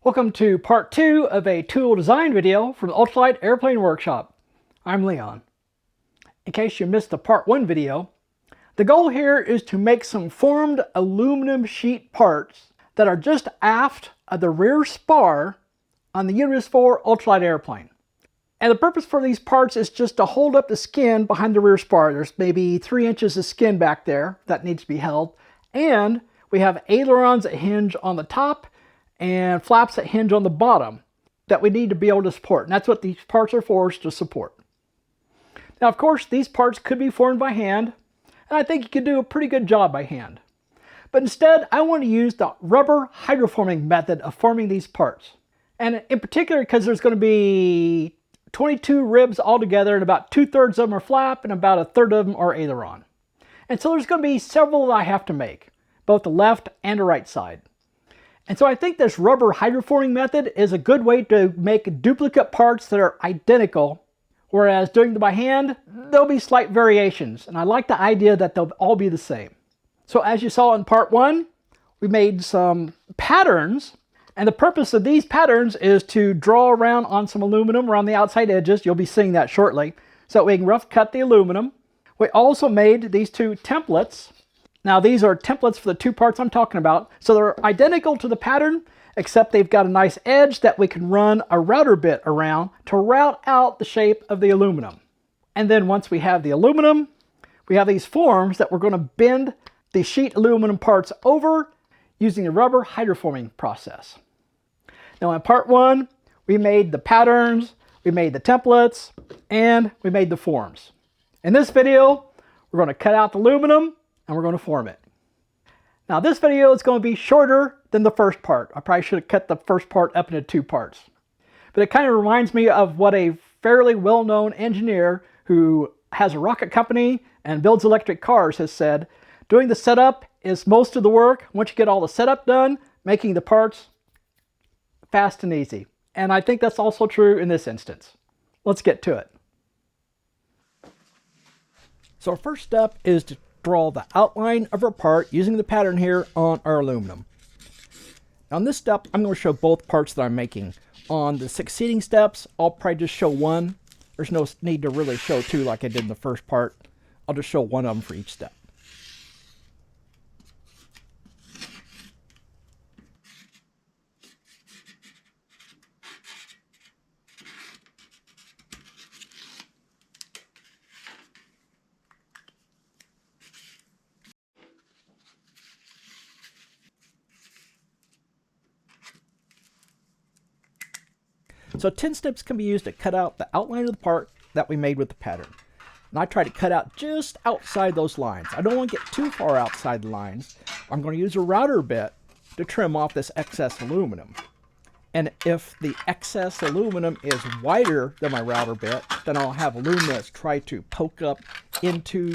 Welcome to part 2 of a tool design video from the Ultralight Airplane Workshop. I'm Leon. In case you missed the part 1 video, the goal here is to make some formed aluminum sheet parts that are just aft of the rear spar on the Unit 4 Ultralight airplane. And the purpose for these parts is just to hold up the skin behind the rear spar. There's maybe 3 inches of skin back there that needs to be held. And we have ailerons that hinge on the top and flaps that hinge on the bottom that we need to be able to support. And that's what these parts are for, is to support. Now, of course, these parts could be formed by hand, and I think you could do a pretty good job by hand. But instead, I want to use the rubber hydroforming method of forming these parts. And in particular, because there's going to be 22 ribs altogether, and about 2/3 of them are flap, and about 1/3 of them are aileron. And so there's going to be several that I have to make, both the left and the right side. And so I think this rubber hydroforming method is a good way to make duplicate parts that are identical, whereas doing them by hand, there'll be slight variations. And I like the idea that they'll all be the same. So as you saw in part 1, we made some patterns, and the purpose of these patterns is to draw around on some aluminum around the outside edges. You'll be seeing that shortly, so that we can rough cut the aluminum. We also made these 2 templates. Now these are templates for the 2 parts I'm talking about. So they're identical to the pattern, except they've got a nice edge that we can run a router bit around to route out the shape of the aluminum. And then once we have the aluminum, we have these forms that we're going to bend the sheet aluminum parts over using the rubber hydroforming process. Now in part 1, we made the patterns, we made the templates, and we made the forms. In this video, we're going to cut out the aluminum and we're going to form it. Now this video is going to be shorter than the first part. I probably should have cut the first part up into 2 parts. But it kind of reminds me of what a fairly well-known engineer who has a rocket company and builds electric cars has said. Doing the setup is most of the work. Once you get all the setup done, making the parts fast and easy. And I think that's also true in this instance. Let's get to it. So our first step is to draw the outline of our part using the pattern here on our aluminum. On this step, I'm going to show both parts that I'm making. On the succeeding steps, I'll probably just show one. There's no need to really show 2 like I did in the first part. I'll just show one of them for each step. So 10 steps can be used to cut out the outline of the part that we made with the pattern. And I try to cut out just outside those lines. I don't want to get too far outside the lines. I'm going to use a router bit to trim off this excess aluminum. And if the excess aluminum is wider than my router bit, then I'll have aluminum that's try to poke up into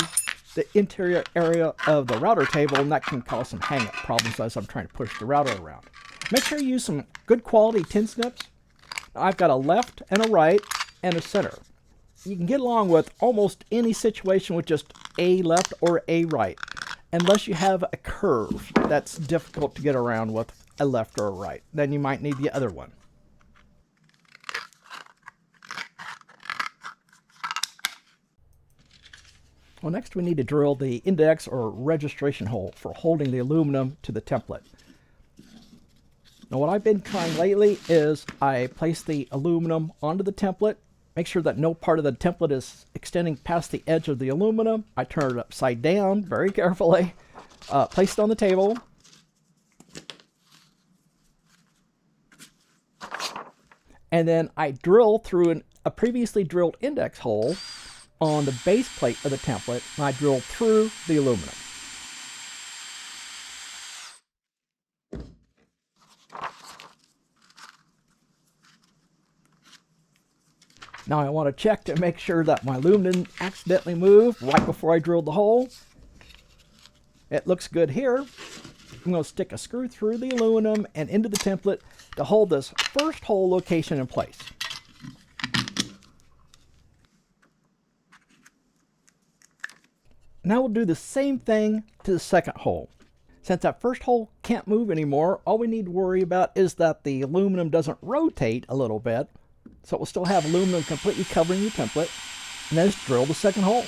the interior area of the router table, and that can cause some hang-up problems as I'm trying to push the router around. Make sure you use some good quality tin snips. I've got a left and a right and a center. You can get along with almost any situation with just a left or a right, unless you have a curve that's difficult to get around with a left or a right. Then you might need the other one. Well, next we need to drill the index or registration hole for holding the aluminum to the template. Now what I've been trying lately is I place the aluminum onto the template, make sure that no part of the template is extending past the edge of the aluminum. I turn it upside down very carefully, place it on the table, and then I drill through a previously drilled index hole on the base plate of the template, and I drill through the aluminum. Now I want to check to make sure that my aluminum didn't accidentally move right before I drilled the hole. It looks good here. I'm going to stick a screw through the aluminum and into the template to hold this first hole location in place. Now we'll do the same thing to the second hole. Since that first hole can't move anymore, all we need to worry about is that the aluminum doesn't rotate a little bit. So it will still have aluminum completely covering your template. And then just drill the second hole.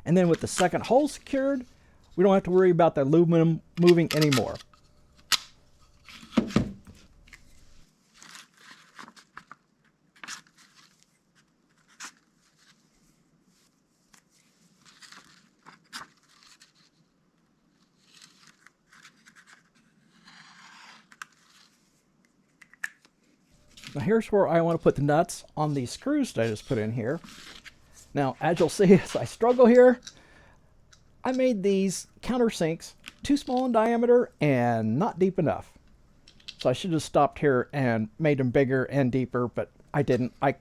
And then with the second hole secured, we don't have to worry about the aluminum moving anymore. Now here's where I want to put the nuts on these screws that I just put in here. Now, as you'll see, as I struggle here, I made these countersinks too small in diameter and not deep enough. So I should have stopped here and made them bigger and deeper, but I didn't. I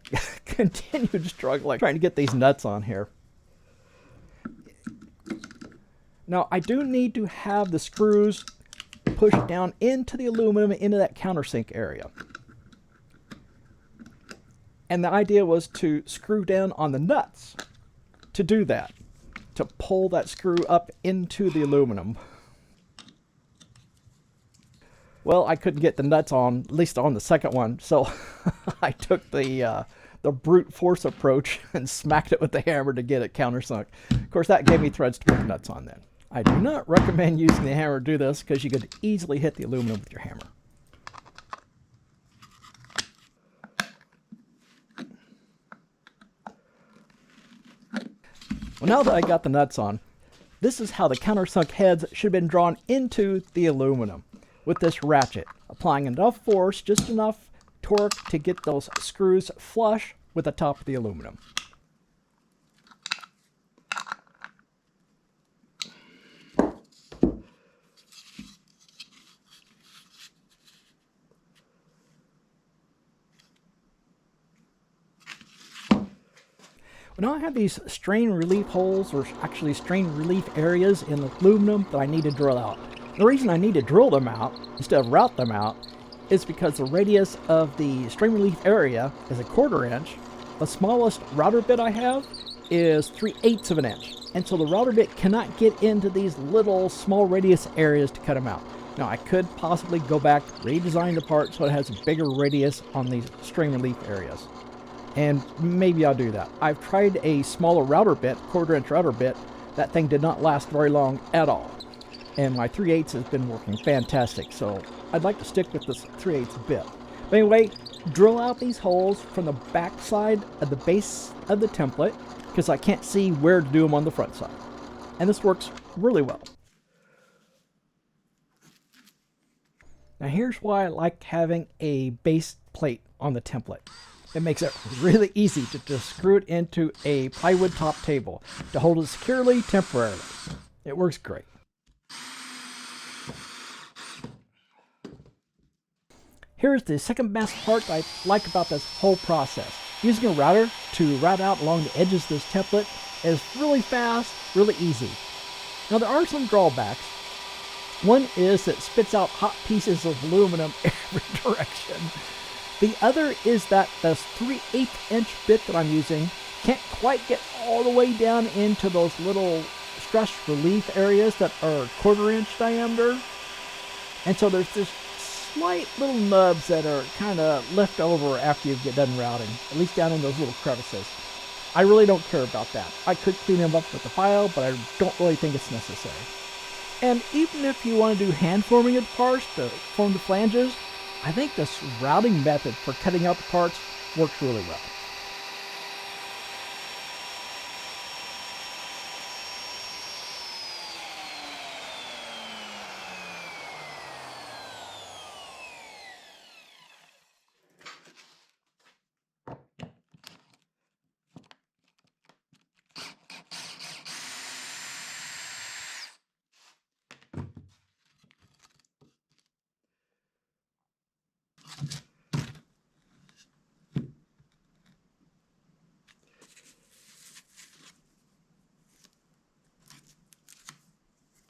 continued struggling trying to get these nuts on here. Now, I do need to have the screws pushed down into the aluminum, into that countersink area. And the idea was to screw down on the nuts to do that, to pull that screw up into the aluminum. Well, I couldn't get the nuts on, at least on the second one, so I took the brute force approach and smacked it with the hammer to get it countersunk. Of course, that gave me threads to put the nuts on then. I do not recommend using the hammer to do this because you could easily hit the aluminum with your hammer. Well, now that I got the nuts on, this is how the countersunk heads should have been drawn into the aluminum with this ratchet, applying enough force, just enough torque to get those screws flush with the top of the aluminum. Well, now I have these strain relief holes, or actually strain relief areas in the aluminum that I need to drill out. The reason I need to drill them out instead of route them out is because the radius of the strain relief area is 1/4 inch. The smallest router bit I have is 3/8 of an inch. And so the router bit cannot get into these little small radius areas to cut them out. Now I could possibly go back, redesign the part so it has a bigger radius on these strain relief areas. And maybe I'll do that. I've tried a smaller router bit, 1/4 inch router bit. That thing did not last very long at all. And my 3/8 has been working fantastic, so I'd like to stick with this 3/8 bit. But anyway, drill out these holes from the back side of the base of the template because I can't see where to do them on the front side. And this works really well. Now here's why I like having a base plate on the template. It makes it really easy to just screw it into a plywood top table to hold it securely temporarily. It works great. Here's the second best part I like about this whole process. Using a router to route out along the edges of this template is really fast, really easy. Now there are some drawbacks. One is that it spits out hot pieces of aluminum every direction. The other is that this 3/8 inch bit that I'm using can't quite get all the way down into those little stress relief areas that are 1/4 inch diameter. And so there's this slight little nubs that are kind of left over after you get done routing, at least down in those little crevices. I really don't care about that. I could clean them up with the file, but I don't really think it's necessary. And even if you want to do hand forming of the parts to form the flanges, I think this routing method for cutting out the parts works really well.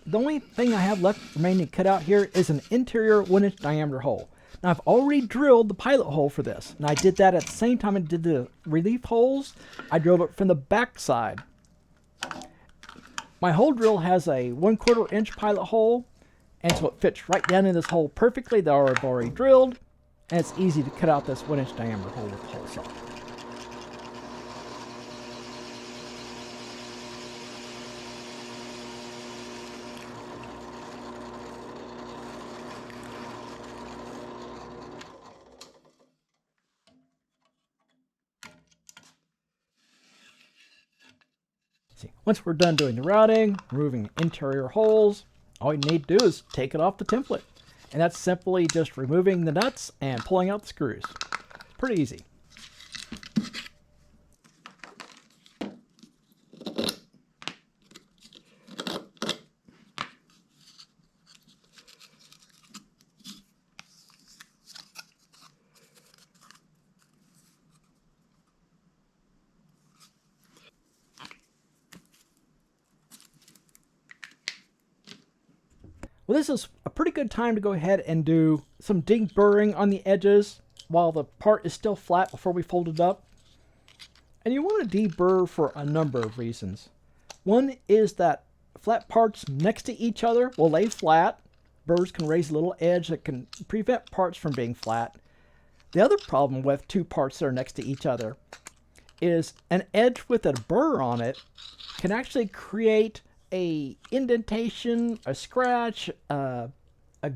The only thing I have left remaining to cut out here is an interior 1-inch diameter hole. Now I've already drilled the pilot hole for this, and I did that at the same time I did the relief holes. I drilled it from the back side. My hole drill has a 1/4 inch pilot hole, and so it fits right down in this hole perfectly that I've already drilled, and it's easy to cut out this 1 inch diameter hole with the hole saw. See, once we're done doing the routing, removing interior holes, all you need to do is take it off the template. And that's simply just removing the nuts and pulling out the screws. Pretty easy. Well, this is a pretty good time to go ahead and do some deburring on the edges while the part is still flat before we fold it up. And you want to deburr for a number of reasons. One is that flat parts next to each other will lay flat. Burrs can raise a little edge that can prevent parts from being flat. The other problem with two parts that are next to each other is an edge with a burr on it can actually create a indentation, a scratch, a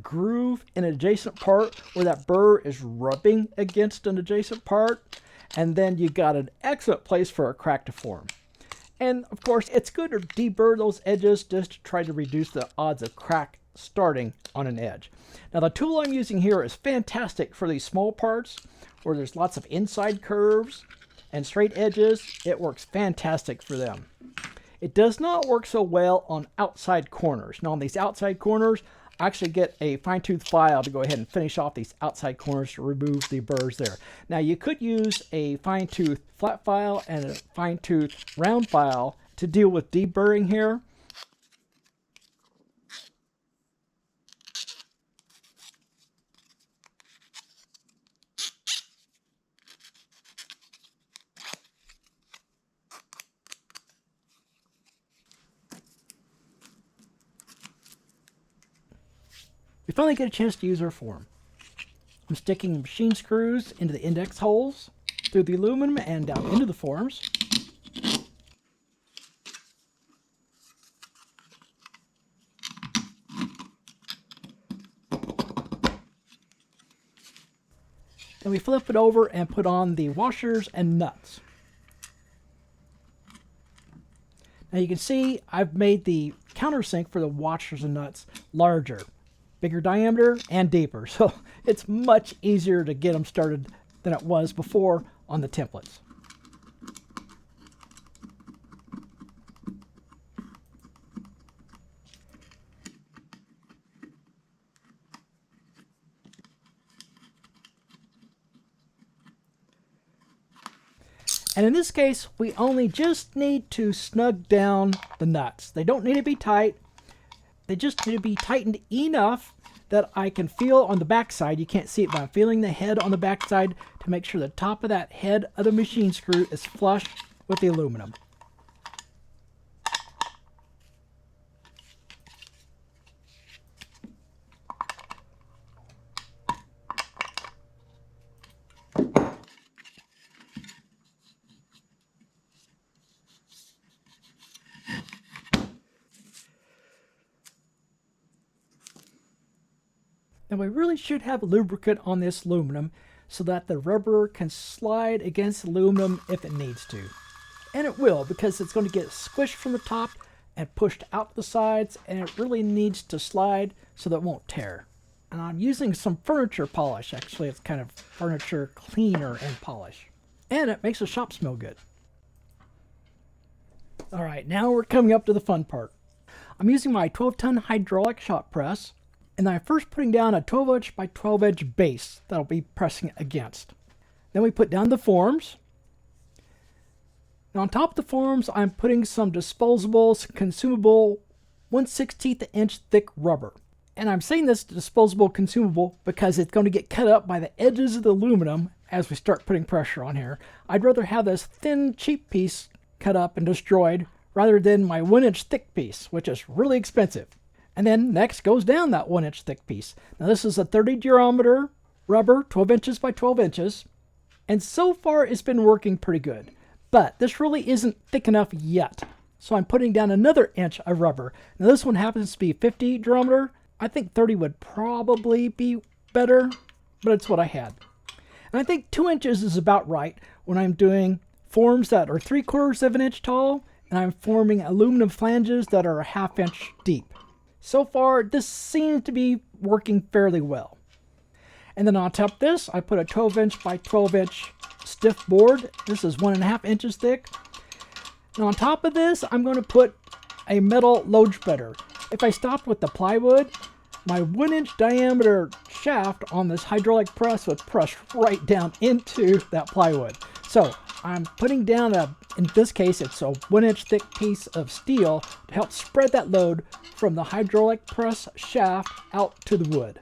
groove in an adjacent part where that burr is rubbing against an adjacent part, and then you got an excellent place for a crack to form. And of course, it's good to deburr those edges just to try to reduce the odds of crack starting on an edge. Now the tool I'm using here is fantastic for these small parts where there's lots of inside curves and straight edges. It works fantastic for them. It does not work so well on outside corners. Now on these outside corners, I actually get a fine-tooth file to go ahead and finish off these outside corners to remove the burrs there. Now you could use a fine-tooth flat file and a fine-tooth round file to deal with deburring here. We finally get a chance to use our form. I'm sticking machine screws into the index holes, through the aluminum and down into the forms. Then we flip it over and put on the washers and nuts. Now you can see I've made the countersink for the washers and nuts larger. Bigger diameter and deeper, so it's much easier to get them started than it was before on the templates. And in this case, we only just need to snug down the nuts. They don't need to be tight. They just need to be tightened enough that I can feel on the back side. You can't see it, but I'm feeling the head on the back side to make sure the top of that head of the machine screw is flush with the aluminum. Now we really should have lubricant on this aluminum so that the rubber can slide against the aluminum if it needs to. And it will, because it's going to get squished from the top and pushed out the sides, and it really needs to slide so that it won't tear. And I'm using some furniture polish. Actually, it's kind of furniture cleaner and polish. And it makes the shop smell good. Alright, now we're coming up to the fun part. I'm using my 12-ton hydraulic shop press. And I'm first putting down a 12-inch by 12-inch base that I'll be pressing against. Then we put down the forms. Now on top of the forms, I'm putting some disposable, consumable 1/16 inch thick rubber. And I'm saying this disposable consumable because it's going to get cut up by the edges of the aluminum as we start putting pressure on here. I'd rather have this thin, cheap piece cut up and destroyed rather than my 1-inch thick piece, which is really expensive. And then next goes down that 1-inch thick piece. Now this is a 30 diameter rubber, 12 inches by 12 inches. And so far it's been working pretty good. But this really isn't thick enough yet. So I'm putting down another inch of rubber. Now this one happens to be 50 diameter. I think 30 would probably be better, but it's what I had. And I think 2 inches is about right when I'm doing forms that are 3/4 of an inch tall, and I'm forming aluminum flanges that are a 1/2 inch deep. So far, this seems to be working fairly well. And then on top of this, I put a 12 inch by 12 inch stiff board. This is 1.5 inches thick. And on top of this, I'm going to put a metal load spreader. If I stopped with the plywood, my 1-inch diameter shaft on this hydraulic press would press right down into that plywood. So I'm putting down in this case, it's a 1-inch thick piece of steel to help spread that load from the hydraulic press shaft out to the wood.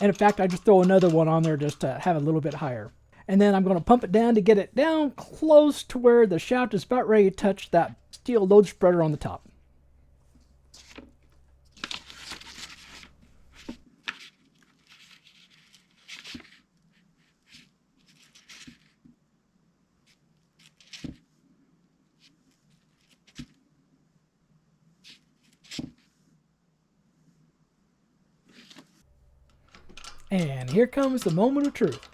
And in fact, I just throw another one on there just to have it a little bit higher. And then I'm going to pump it down to get it down close to where the shaft is about ready to touch that steel load spreader on the top. And here comes the moment of truth.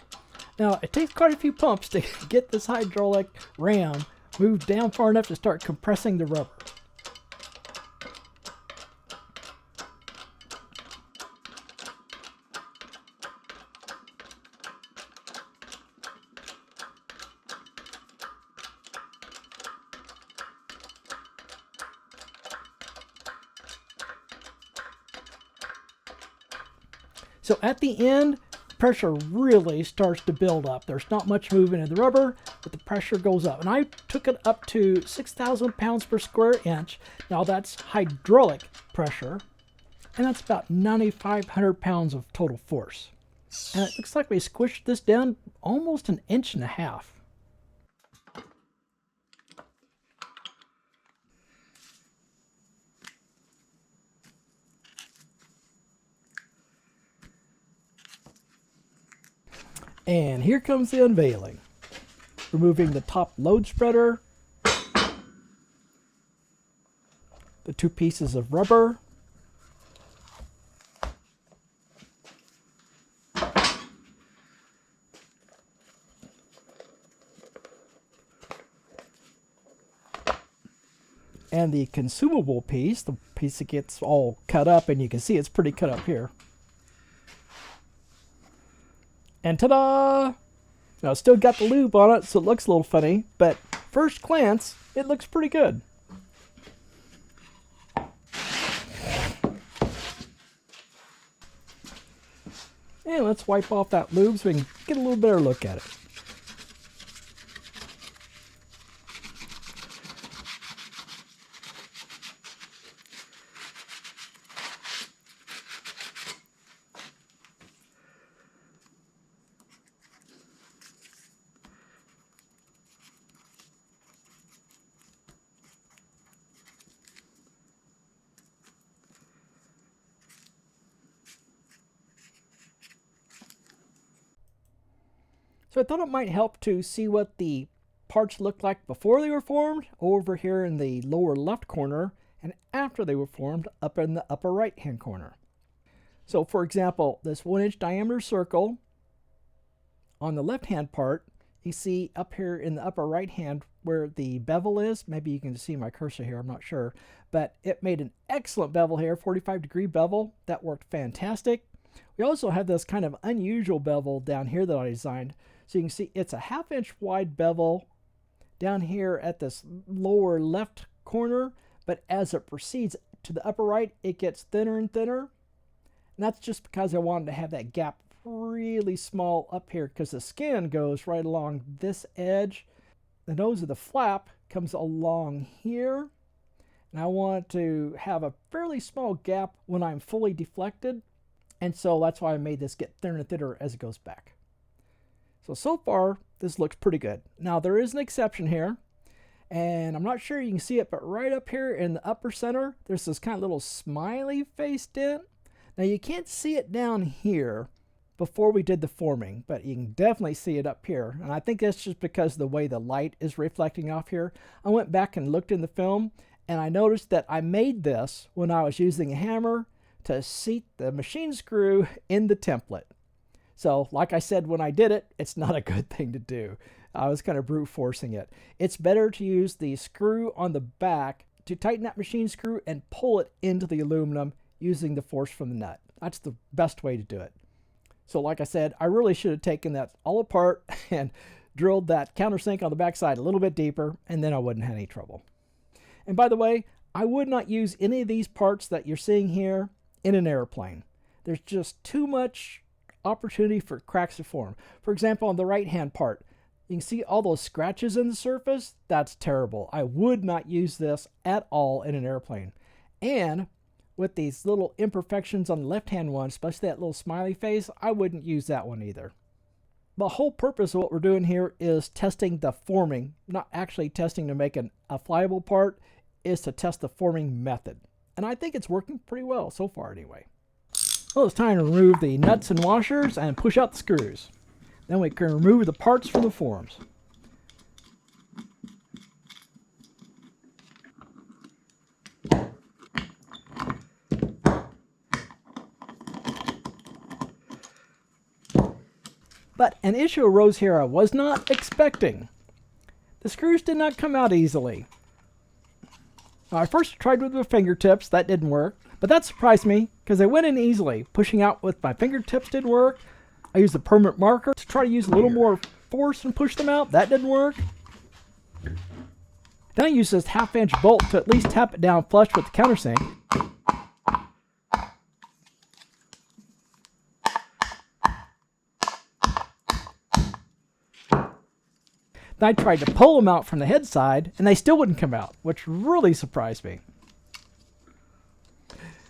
Now, it takes quite a few pumps to get this hydraulic ram moved down far enough to start compressing the rubber. So at the end, pressure really starts to build up. There's not much movement in the rubber, but the pressure goes up. And I took it up to 6,000 pounds per square inch. Now that's hydraulic pressure, and that's about 9,500 pounds of total force. And it looks like we squished this down almost 1.5 inches. And here comes the unveiling. Removing the top load spreader, the 2 pieces of rubber, and the consumable piece, the piece that gets all cut up, and you can see it's pretty cut up here. And ta-da! Now, it's still got the lube on it, so it looks a little funny, but first glance, it looks pretty good. And let's wipe off that lube so we can get a little better look at it. So I thought it might help to see what the parts looked like before they were formed over here in the lower left corner, and after they were formed up in the upper right hand corner. So for example, this 1-inch diameter circle on the left hand part, you see up here in the upper right hand where the bevel is. Maybe you can see my cursor here, I'm not sure, but it made an excellent bevel here, 45-degree bevel. That worked fantastic. We also have this kind of unusual bevel down here that I designed. So you can see it's a 1/2 inch wide bevel down here at this lower left corner, but as it proceeds to the upper right, it gets thinner and thinner. And that's just because I wanted to have that gap really small up here, because the skin goes right along this edge. The nose of the flap comes along here. And I want to have a fairly small gap when I'm fully deflected. And so that's why I made this get thinner and thinner as it goes back. So far, this looks pretty good. Now, there is an exception here, And I'm not sure you can see it, but right up here in the upper center, there's this kind of little smiley face dent. Now you can't see it down here before we did the forming, but you can definitely see it up here. And I think that's just because of the way the light is reflecting off here. I went back and looked in the film, and I noticed that I made this when I was using a hammer to seat the machine screw in the template. So like I said when I did it, it's not a good thing to do. I was kind of brute forcing it. It's better to use the screw on the back to tighten that machine screw and pull it into the aluminum using the force from the nut. That's the best way to do it. So like I said, I really should have taken that all apart and drilled that countersink on the backside a little bit deeper, and then I wouldn't have any trouble. And by the way, I would not use any of these parts that you're seeing here in an airplane. There's just too much opportunity for cracks to form. For example, on the right-hand part, you can see all those scratches in the surface. That's terrible. I would not use this at all in an airplane. And with these little imperfections on the left-hand one, especially that little smiley face, I wouldn't use that one either. The whole purpose of what we're doing here is testing the forming, not actually testing to make a flyable part, is to test the forming method. And I think it's working pretty well so far anyway. Well, it's time to remove the nuts and washers and push out the screws. Then we can remove the parts from the forms. But an issue arose here I was not expecting. The screws did not come out easily. I first tried with my fingertips, that didn't work, but that surprised me because they went in easily. Pushing out with my fingertips didn't work. I used a permanent marker to try to use a little more force and push them out. That didn't work. Then I used this 1/2-inch bolt to at least tap it down flush with the countersink. Then I tried to pull them out from the head side, and they still wouldn't come out, which really surprised me.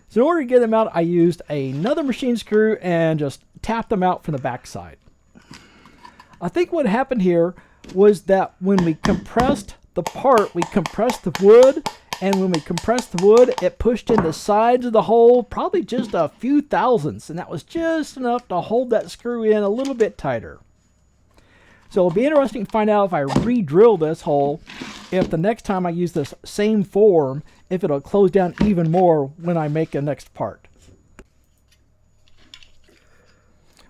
So in order to get them out, I used another machine screw and just tapped them out from the back side. I think what happened here was that when we compressed the part, we compressed the wood, and when we compressed the wood, it pushed in the sides of the hole probably just a few thousandths, and that was just enough to hold that screw in a little bit tighter. So it'll be interesting to find out if I re-drill this hole, if the next time I use this same form, if it'll close down even more when I make the next part.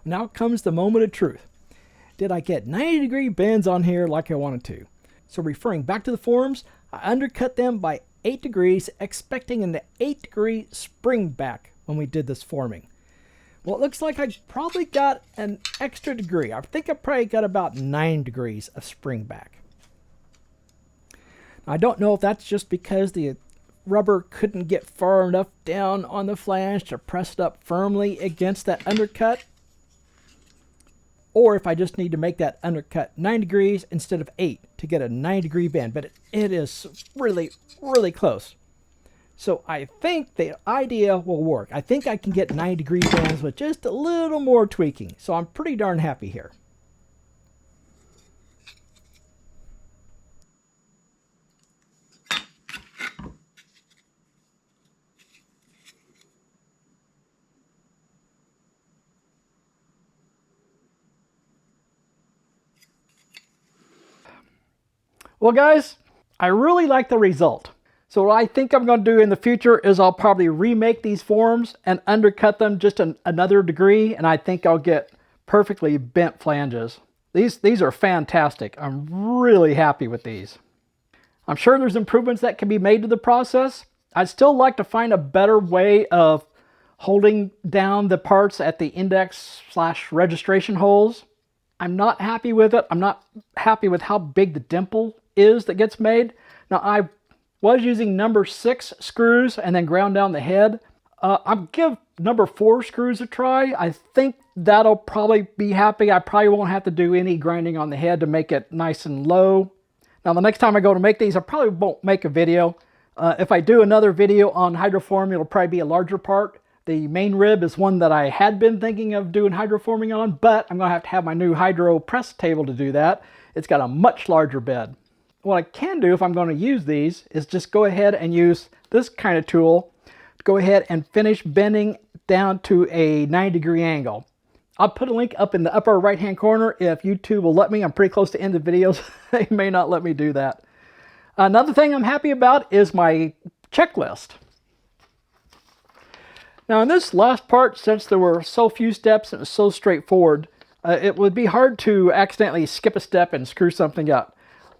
Now comes the moment of truth. Did I get 90-degree bends on here like I wanted to? So referring back to the forms, I undercut them by 8 degrees, expecting an 8-degree spring back when we did this forming. Well, it looks like I probably got an extra degree. I think I probably got about 9 degrees of spring back. Now, I don't know if that's just because the rubber couldn't get far enough down on the flange to press it up firmly against that undercut, or if I just need to make that undercut 9 degrees instead of 8 to get a 9-degree bend, but it is really, really close. So I think the idea will work. I think I can get 9-degree bends with just a little more tweaking. So I'm pretty darn happy here. Well guys, I really like the result. So what I think I'm going to do in the future is I'll probably remake these forms and undercut them just another degree, and I think I'll get perfectly bent flanges. These are fantastic. I'm really happy with these. I'm sure there's improvements that can be made to the process. I'd still like to find a better way of holding down the parts at the index/registration holes. I'm not happy with it. I'm not happy with how big the dimple is that gets made. Now I was using number 6 screws and then ground down the head. I'll give number 4 screws a try. I think that'll probably be happy. I probably won't have to do any grinding on the head to make it nice and low. Now the next time I go to make these, I probably won't make a video. If I do another video on hydroforming, it'll probably be a larger part. The main rib is one that I had been thinking of doing hydroforming on, but I'm going to have my new hydro press table to do that. It's got a much larger bed. what I can do if I'm going to use these is just go ahead and use this kind of tool to go ahead and finish bending down to a 90-degree angle. I'll put a link up in the upper right hand corner if YouTube will let me. I'm pretty close to end the videos. They may not let me do that. Another thing I'm happy about is my checklist. Now in this last part, since there were so few steps and it was so straightforward, it would be hard to accidentally skip a step and screw something up.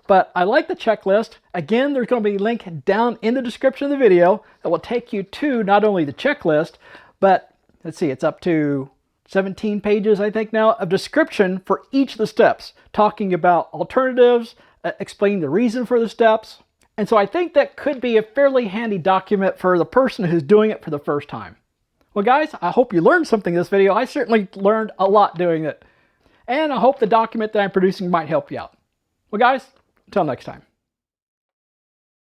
But I like the checklist. Again, there's going to be a link down in the description of the video that will take you to not only the checklist, but let's see, it's up to 17 pages, I think now, of description for each of the steps, talking about alternatives, explaining the reason for the steps. And so I think that could be a fairly handy document for the person who's doing it for the first time. Well guys, I hope you learned something in this video. I certainly learned a lot doing it. And I hope the document that I'm producing might help you out. Well guys, until next time.